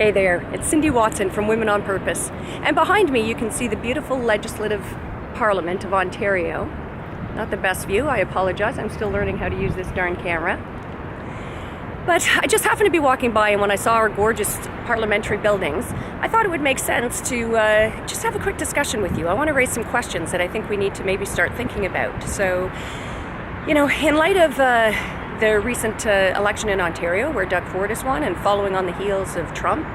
Hey there, it's Cindy Watson from Women on Purpose. And behind me you can see the beautiful Legislative Parliament of Ontario. Not the best view, I apologize, I'm still learning how to use this darn camera. But I just happened to be walking by, and when I saw our gorgeous parliamentary buildings, I thought it would make sense to just have a quick discussion with you. I want to raise some questions that I think we need to maybe start thinking about. So, in light of the recent election in Ontario where Doug Ford has won and following on the heels of Trump.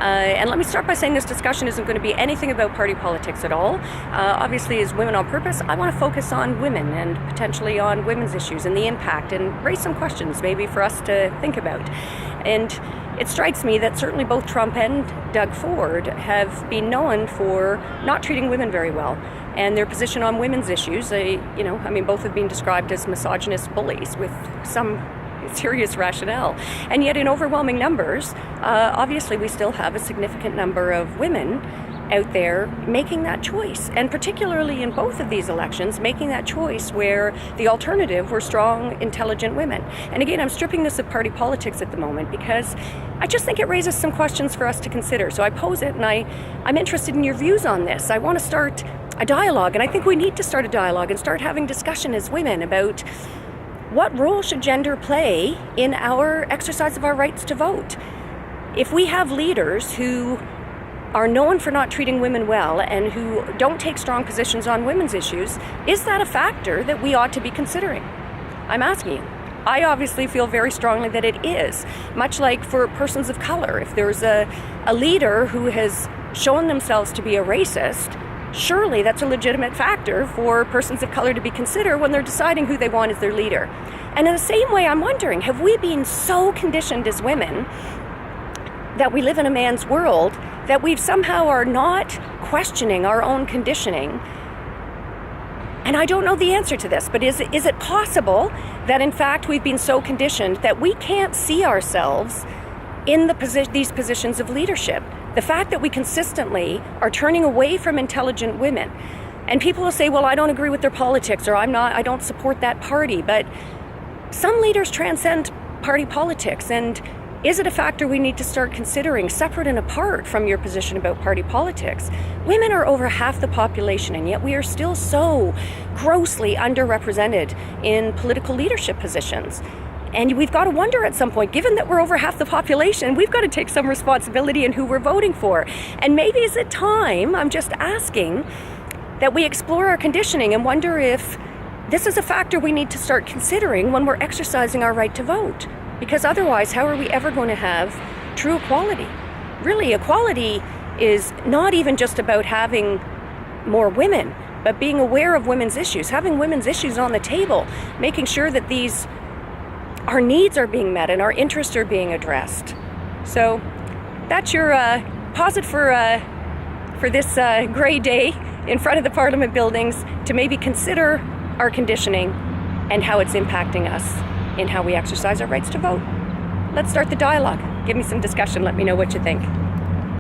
And let me start by saying this discussion isn't going to be anything about party politics at all. Obviously, as Women on Purpose, I want to focus on women and potentially on women's issues and the impact and raise some questions maybe for us to think about. And it strikes me that certainly both Trump and Doug Ford have been known for not treating women very well. And their position on women's issues, both have been described as misogynist bullies with some serious rationale. And yet in overwhelming numbers, obviously we still have a significant number of women out there making that choice. And particularly in both of these elections, making that choice where the alternative were strong, intelligent women. And again, I'm stripping this of party politics at the moment because I just think it raises some questions for us to consider. So I pose it, and I'm interested in your views on this. I want to start a dialogue, and I think we need to start a dialogue and start having discussion as women about what role should gender play in our exercise of our rights to vote. If we have leaders who are known for not treating women well and who don't take strong positions on women's issues, is that a factor that we ought to be considering? I'm asking you. I obviously feel very strongly that it is, much like for persons of color. If there's a leader who has shown themselves to be a racist, surely that's a legitimate factor for persons of color to be considered when they're deciding who they want as their leader. And in the same way, I'm wondering, have we been so conditioned as women that we live in a man's world that we somehow are not questioning our own conditioning? And I don't know the answer to this, but is it possible that in fact we've been so conditioned that we can't see ourselves in these positions of leadership? The fact that we consistently are turning away from intelligent women, and people will say, well, I don't agree with their politics, or I don't support that party, but some leaders transcend party politics. And is it a factor we need to start considering separate and apart from your position about party politics? Women are over half the population, and yet we are still so grossly underrepresented in political leadership positions. And we've got to wonder at some point, given that we're over half the population, we've got to take some responsibility in who we're voting for. And maybe is it time, I'm just asking, that we explore our conditioning and wonder if this is a factor we need to start considering when we're exercising our right to vote. Because otherwise, how are we ever going to have true equality? Really, equality is not even just about having more women, but being aware of women's issues, having women's issues on the table, making sure that our needs are being met and our interests are being addressed. So that's your posit for this gray day in front of the Parliament buildings, to maybe consider our conditioning and how it's impacting us in how we exercise our rights to vote. Let's start the dialogue. Give me some discussion. Let me know what you think.